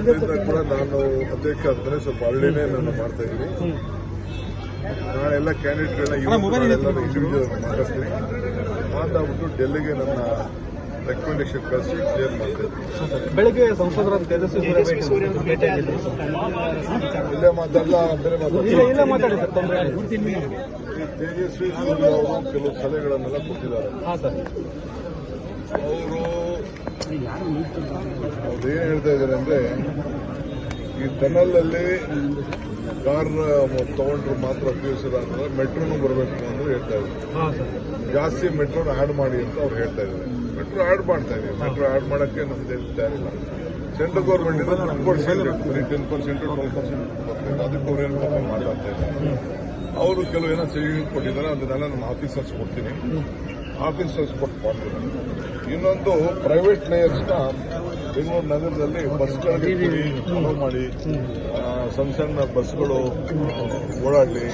ಅದರಿಂದ ಕೂಡ ನಾನು ಅಧ್ಯಕ್ಷ ಆದ್ಮೇಲೆ ಸ್ವಲ್ಪ ಹಳ್ಳಿನೇ ನಾನು ಮಾಡ್ತಾ ಇದ್ದೀನಿ. ನಾಳೆ ಎಲ್ಲ ಕ್ಯಾಂಡಿಡೇಟ್ಗಳನ್ನ ಇಂಡಿವಿಜುವಲ್ ಮಾತಾಡ್ತೀನಿ. ಮಾತಾಡ್ಬಿಟ್ಟು ಡೆಲ್ಲಿಗೆ ನನ್ನ ರೆಕಮೆಂಡೇಶನ್ ಕಳಿಸಿ ಕ್ಲಿಯರ್ ಮಾಡ್ತೀನಿ. ಬೆಳಗ್ಗೆ ಸಂಸದರಾದ ತೇಜಸ್ವಿ ಇಲ್ಲೇ ಮಾತಾಡಲ್ಲ, ಬೇರೆ ಇಲ್ಲ ಮಾತಾಡಿ ಸರ್, ತೊಂದರೆ ತೇಜಸ್ವಿ ಸೂರ್ಯ ಅವರು ಕೆಲವು ಸಲಹೆಗಳನ್ನೆಲ್ಲ ಕೊಟ್ಟಿದ್ದಾರೆ. ಅವರು ಅವ್ರೇನು ಹೇಳ್ತಾ ಇದ್ದಾರೆ ಅಂದ್ರೆ, ಈ ಟನಲ್ ಅಲ್ಲಿ ಕಾರ್ ತಗೊಂಡ್ರು ಮಾತ್ರ ಉಪಯೋಗಿಸಿದ್ರೆ ಮೆಟ್ರೋನು ಬರಬೇಕು ಅಂತ ಹೇಳ್ತಾ ಇದ್ದಾರೆ. ಜಾಸ್ತಿ ಮೆಟ್ರೋನ ಆಡ್ ಮಾಡಿ ಅಂತ ಅವ್ರು ಹೇಳ್ತಾ ಇದ್ದಾರೆ. ಮೆಟ್ರೋ ಆಡ್ ಮಾಡ್ತಾ ಇದೀವಿ. ಮೆಟ್ರೋ ಆಡ್ ಮಾಡಕ್ಕೆ ನಮ್ದು ತಯಾರಿಲ್ಲ. ಸೆಂಟ್ರಲ್ ಗೌರ್ಮೆಂಟ್ ಇಂದ 10% 12% ಬರ್ತದೆ. ಅದಕ್ಕೆ ಅವ್ರೇನು ಮಾತಾಡ್ತಾ ಇದ್ದಾರೆ. ಅವರು ಕೆಲವು ಏನೋ ಸಜೆಷನ್ ಕೊಟ್ಟಿದ್ದಾರೆ, ಅದನ್ನೆಲ್ಲ ನನ್ನ ಆಫೀಸರ್ಸ್ ಕೊಡ್ತೀನಿ. ಆಫೀಸರ್ಸ್ ಕೊಟ್ಟು ಮಾಡ್ತೀನಿ. ಇನ್ನೊಂದು ಪ್ರೈವೇಟ್ ಪ್ಲೇಯರ್ಸ್ನ ಬೆಂಗಳೂರು ನಗರದಲ್ಲಿ ಬಸ್ಗಳಿಗೆ ಅಲೋ ಮಾಡಿ, ಸಣ್ಣ ಸಣ್ಣ ಬಸ್ಗಳು ಓಡಾಡಲಿ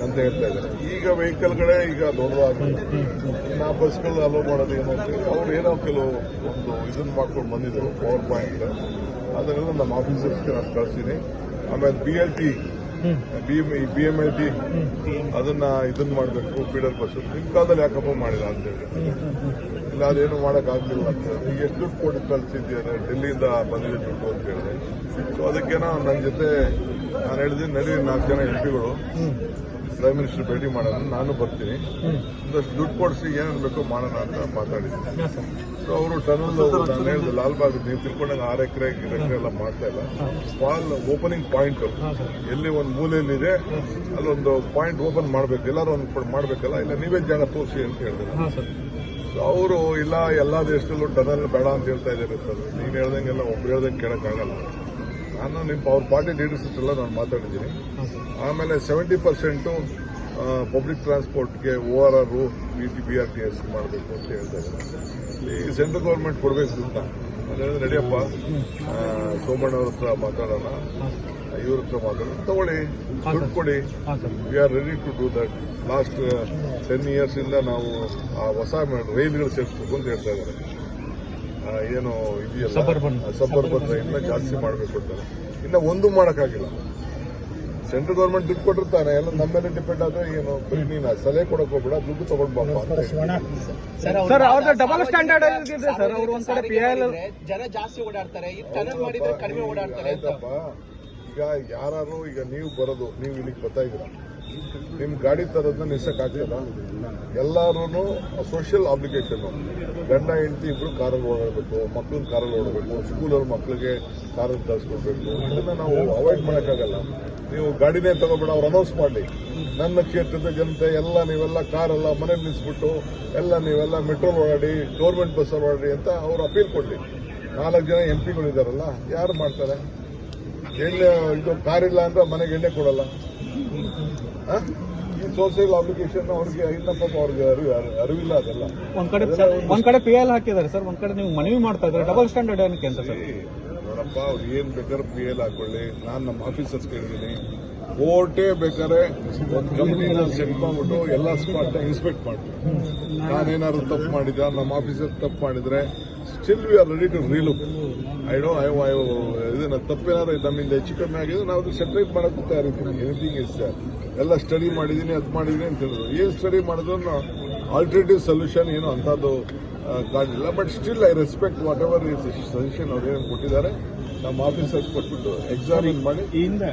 ಅಂತ ಹೇಳ್ತಾ ಇದ್ದಾರೆ. ಈಗ ವೆಹಿಕಲ್ಗಳೇ ಈಗ ದೊಡ್ಡದಾಗಿದೆ. ಆ ಬಸ್ಗಳು ಅಲೋ ಮಾಡೋದು ಏನೋ ಅವ್ರು ಏನೋ ಕೆಲವು ಒಂದು ಇದನ್ನು ಮಾಡ್ಕೊಂಡು ಬಂದಿದ್ರು, ಪವರ್ ಪಾಯಿಂಟ್. ಅದನ್ನೆಲ್ಲ ನಮ್ಮ ಆಫೀಸರ್ಸ್ಗೆ ನಾನು ಕಳಿಸ್ತೀನಿ. ಆಮೇಲೆ BMLT ಅದನ್ನ ಇದನ್ನ ಮಾಡಬೇಕು, ಫೀಡರ್ ಬಸ್. ನಿಮ್ಮ ಕಾಲದಲ್ಲಿ ಯಾಕಪ್ಪ ಮಾಡಿಲ್ಲ ಅಂತೇಳಿ, ಇಲ್ಲ ಅದೇನು ಮಾಡೋಕ್ಕಾಗಲಿಲ್ಲ ಅಂತ. ಈಗ ಎಷ್ಟು ದುಡ್ಡು ಕೊಟ್ಟು ಕಳಿಸಿದ್ದಾರೆ, ಡೆಲ್ಲಿಯಿಂದ ಬಂದಿದೆ ದುಡ್ಡು ಅಂತ ಹೇಳಿದೆ. ಸೊ ಅದಕ್ಕೇನೋ ನನ್ನ ಜೊತೆ ನಾನು ಹೇಳಿದ್ದೀನಿ, ನಡಿ 4 ಜನ MP ಗಳು ಪ್ರೈಮ್ ಮಿನಿಸ್ಟರ್ ಭೇಟಿ ಮಾಡೋಣ, ನಾನು ಬರ್ತೀನಿ, ಒಂದಷ್ಟು ದುಡ್ಡು ಕೊಡಿಸಿ ಏನೇನು ಬೇಕೋ ಮಾಡೋಣ ಅಂತ ಮಾತಾಡಿದ್ದೀನಿ. ಸೊ ಅವರು ಟನಲ್ ನಾನು ಹೇಳಿದೆ, ಲಾಲ್ಬಾಗ್ ನೀವು ತಿಳ್ಕೊಂಡಾಗ 6 ಎಕರೆ ಎಲ್ಲ ಮಾಡ್ತಾ ಇಲ್ಲ. ಸ್ಮಾಲ್ ಓಪನಿಂಗ್ ಪಾಯಿಂಟ್ ಎಲ್ಲಿ ಒಂದು ಮೂಲೆಯಲ್ಲಿದೆ ಅಲ್ಲೊಂದು ಪಾಯಿಂಟ್ ಓಪನ್ ಮಾಡಬೇಕು, ಎಲ್ಲರೂ ಒಂದು ಮಾಡಬೇಕಲ್ಲ, ಇಲ್ಲ ನೀವೇ ಜಾಗ ತೋರಿಸಿ ಅಂತ ಹೇಳಿದ್ರು. ಸೊ ಅವರು ಇಲ್ಲ ಎಲ್ಲಾ ದೇಶದಲ್ಲೂ ಟನಲ್ ಬೇಡ ಅಂತ ಹೇಳ್ತಾ ಇದ್ದಾರೆ. ನೀನು ಹೇಳ್ದಂಗೆಲ್ಲ ಒಬ್ರು ಹೇಳ್ದಂಗೆ ಕೇಳೋಕ್ಕಾಗಲ್ಲ. ನಾನು ಅವ್ರ ಪಾರ್ಟಿ ಲೀಡರ್ಸ್ ಹತ್ರ ನಾನು ಮಾತಾಡಿದ್ದೀನಿ. ಆಮೇಲೆ 70% ಪಬ್ಲಿಕ್ ಟ್ರಾನ್ಸ್ಪೋರ್ಟ್ಗೆ ORR, BRTS ಮಾಡಬೇಕು ಅಂತ ಹೇಳ್ತಾ ಇದ್ದಾರೆ. ಈ ಸೆಂಟ್ರಲ್ ಗೌರ್ಮೆಂಟ್ ಕೊಡಬೇಕು ಅಂತ ಅದೇ ನಡಿಯಪ್ಪ, ಸೋಮಣ್ಣ ಅವ್ರ ಹತ್ರ ಮಾತಾಡೋಣ, ಇವ್ರ ಹತ್ರ ಮಾತಾಡೋಣ, ತಗೊಳ್ಳಿ, ದುಡ್ಡು ಕೊಡಿ, we are ready to do that. Last 10 years ಇಂದ ನಾವು ಆ ಹೊಸ ರೈಲ್ಗಳು ಸೇರಿಸಬೇಕು ಅಂತ ಹೇಳ್ತಾ ಇದ್ದಾರೆ. ಏನು ಇದೆಯಲ್ಲ ಸಬರ್ಬನ್ ರೈಲ್ನ ಜಾಸ್ತಿ ಮಾಡಬೇಕು ಅಂತ. ಇನ್ನು ಒಂದು ಮಾಡೋಕ್ಕಾಗಿಲ್ಲ. ಸೆಂಟ್ರಲ್ ಗೌರ್ಮೆಂಟ್ ದುಡ್ಡು ಕೊಟ್ಟಿರ್ತಾನೆ, ಎಲ್ಲ ನಮ್ಮ ಮೇಲೆ ಡಿಪೆಂಡ್ ಆದ್ರೆ ಏನು ನೀನು ಸಲಹೆ ಕೊಡಕ್ ಹೋಗ್ಬೇಡ, ದುಡ್ಡು ತಗೊಂಡ್ಬಪ್ಪ ಅಂತ. ಸರ್ ಅವ್ರದ್ದು ಡಬಲ್ ಸ್ಟ್ಯಾಂಡರ್ಡ್ ಇದೆ ಸರ್. ಅವರು ಒಂದ್ ಕಡೆ PIL ಜನ ಜಾಸ್ತಿ ಓಡಾಡ್ತಾರೆ, ಟನಲ್ ಮಾಡಿದ್ರೆ ಕಡಿಮೆ ಓಡಾಡ್ತಾರೆ. ಆಯ್ತಪ್ಪ, ಈಗ ಯಾರು ಈಗ ನೀವು ಬರೋದು, ನೀವು ಇಲ್ಲಿಗೆ ಬರ್ತಾ ಇದ್ದೀರಾ, ನಿಮ್ ಗಾಡಿ ತರೋದನ್ನ ನಿಲ್ಸಕ್ಕಾಗ್ತದ? ಎಲ್ಲಾರು ಸೋಷಿಯಲ್ ಆಬ್ಲಿಗೇಷನ್. ಗಂಡ ಹೆಂಡತಿ ಇಬ್ರು ಕಾರಲ್ಲಿ ಓಡಾಡಬೇಕು, ಮಕ್ಕಳನ್ನ ಕಾರಲ್ಲಿ ಓಡಬೇಕು, ಸ್ಕೂಲವ್ರ ಮಕ್ಕಳಿಗೆ ಕಾರಲ್ಲಿ ತರಿಸ್ಕೊಡ್ಬೇಕು. ಇದನ್ನ ನಾವು ಅವಾಯ್ಡ್ ಮಾಡೋಕ್ಕಾಗಲ್ಲ. ನೀವು ಗಾಡಿನೇ ತಗೋಬೇಡ, ಅವ್ರು ಅನೌನ್ಸ್ ಮಾಡಲಿ, ನನ್ನ ಕ್ಷೇತ್ರದ ಜನತೆ ಎಲ್ಲ ನೀವೆಲ್ಲ ಕಾರೆಲ್ಲ ಮನೇಲಿ ನಿಲ್ಲಿಸ್ಬಿಟ್ಟು ಎಲ್ಲ ನೀವೆಲ್ಲ ಮೆಟ್ರೋಲ್ ಓಡಾಡಿ, ಗೌರ್ಮೆಂಟ್ ಬಸ್ಸಲ್ಲಿ ಓಡಾಡಿ ಅಂತ ಅವ್ರು ಅಪೀಲ್ ಕೊಡ್ಲಿ. 4 ಜನ MP ಗಳಿದಾರಲ್ಲ, ಯಾರು ಮಾಡ್ತಾರೆ? ಎಣ್ಣೆ ಇದು ಕಾರಿಲ್ಲ ಅಂದ್ರೆ ಮನೆಗೆ ಎಣ್ಣೆ ಕೊಡಲ್ಲ. ಈ ಸೋಷಿಯಲ್ ಅಪ್ಲಿಕೇಶನ್ ಅವ್ರಿಗೆ ಇನ್ನಪ್ಪ ಅವ್ರಿಗೆ ಅರಿವಿಲ್ಲ. ಅದೆಲ್ಲ ಒಂದ್ ಕಡೆ PIL ಹಾಕಿದ್ದಾರೆ ಸರ್, ಒಂದ್ ಕಡೆ ನೀವು ಮನವಿ ಮಾಡ್ತಾ ಇದ್ದಾರೆ. ಡಬಲ್ ಸ್ಟ್ಯಾಂಡರ್ಡ್ ಏನಕ್ಕೆ ಅಂತ ಸರ್? ನೋಡಪ್ಪ, ಅವ್ರು ಏನ್ ಬೇಕಾದ್ರೆ PIL ಹಾಕೊಳ್ಳಿ. ನಾನು ನಮ್ಮ ಆಫೀಸರ್ಸ್ ಕೇಳಿದ್ದೀನಿ, ಕೋರ್ಟೇ ಬೇಕಾದ್ರೆ ಒಂದು ಕಮಿಟಿನ ಸೆಟ್ ಮಾಡ್ಬಿಟ್ಟು ಎಲ್ಲ ಸ್ಪಾಟ್ ಇನ್ಸ್ಪೆಕ್ಟ್ ಮಾಡ್ತೀವಿ. ನಾನೇನಾದ್ರು ತಪ್ಪು ಮಾಡಿದ, ನಮ್ಮ ಆಫೀಸರ್ ತಪ್ಪು ಮಾಡಿದ್ರೆ still we are ready to relook. ಇದನ್ನ ತಪ್ಪೇನಾದ್ರು ನಮ್ಮಿಂದ ಹೆಚ್ಚು ಕಮ್ಮಿ ಆಗಿದೆ, ನಾವು ಸೆಪರೇಟ್ ಮಾಡೋಕ್ಕೂ ತಯಾರಿರ್ತೀನಿ. ಎನಿಥಿಂಗ್ ಇಸ್ ಎಲ್ಲ ಸ್ಟಡಿ ಮಾಡಿದ್ದೀನಿ, ಅದು ಮಾಡಿದ್ದೀನಿ ಅಂತ ಹೇಳಿದ್ರು. ಏನು ಸ್ಟಡಿ ಮಾಡಿದ್ರು ಆಲ್ಟರ್ನೇಟಿವ್ ಸೊಲ್ಯೂಷನ್ ಏನು ಅಂತದ್ದು ಕಾಣಿಲ್ಲ. But still I respect whatever suggestion ಅವ್ರು ಏನು ಕೊಟ್ಟಿದ್ದಾರೆ. ನಮ್ಮ ಆಫೀಸರ್ಸ್ ಕೊಟ್ಬಿಟ್ಟು ಎಕ್ಸಾಮಿನ್ ಮಾಡಿ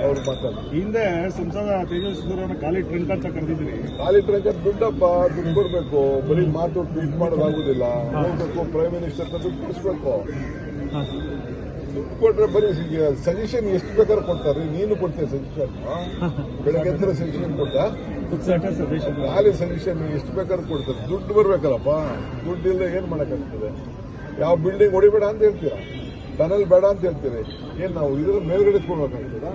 ಅವ್ರು ಮಾತಾಡ್ತಾರೆ. ಹಿಂದೆ ಸಂಸದ ತೇಜಸ್ವಿ ಖಾಲಿ ಟ್ರಂಕ್ ಅಂತ ಕರೆದಿದ್ರಿ. ಖಾಲಿ ಟ್ರಂಕ್ ಅಂತ ದುಡ್ಡಪ್ಪ, ದುಡ್ಡು ಕೊಡ್ಬೇಕು. ಬರೀ ಮಾತು ಟ್ವೀಟ್ ಮಾಡೋದಾಗುದಿಲ್ಲ. ಹೋಗ್ಬೇಕು, ಪ್ರೈಮ್ ಮಿನಿಸ್ಟರ್ ದುಡ್ಡು ಕೊಡಿಸ್ಬೇಕು. ದುಡ್ಡು ಕೊಟ್ರೆ ಬರೀ ಸಜೆಷನ್ ಎಷ್ಟು ಬೇಕಾದ್ರೆ ಕೊಡ್ತಾರೆ. ನೀನು ಕೊಡ್ತೀಯ ಸಜೆಷನ್? ಬೆಳಗ್ಗೆ ಸಜೆಷನ್ ಕೊಟ್ಟ ಖಾಲಿ ಸಜೆಷನ್ ಎಷ್ಟು ಬೇಕಾದ್ರೆ ಕೊಡ್ತಾರೆ. ದುಡ್ಡು ಬರ್ಬೇಕಲ್ಲಪ್ಪ. ದುಡ್ಡಿಲ್ಲ ಏನ್ ಮಾಡಕ್ಕಾಗ್ತದೆ? ಯಾವ ಬಿಲ್ಡಿಂಗ್ ಹೊಡಿಬೇಡ ಅಂತ ಹೇಳ್ತೀರಾ, ಟನಲ್ ಬೇಡ ಅಂತ ಹೇಳ್ತೀರಿ. ಏನ್ ನಾವು ಇದ್ರ ಮೇಲ್ಗಡೆ ಕೊಡ್ಬೇಕಾಗ್ತದ?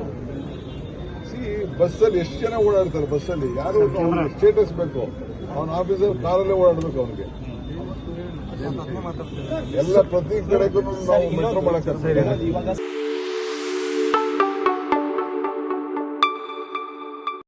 ಬಸ್ಸಲ್ಲಿ ಎಷ್ಟು ಜನ ಓಡಾಡ್ತಾರೆ? ಬಸ್ಸಲ್ಲಿ ಯಾರು ಸ್ಟೇಟಸ್ ಬೇಕು? ಅವನ ಆಫೀಸರ್ ಕಾರಲ್ಲೇ ಓಡಾಡ್ಬೇಕು. ಅವನಿಗೆ ಎಲ್ಲ ಪ್ರತಿ ಕಡೆಗೂ ನಾವು ಮೆಟ್ರೋ ಮಾಡಕ್ಕಾಗ್ತದೆ.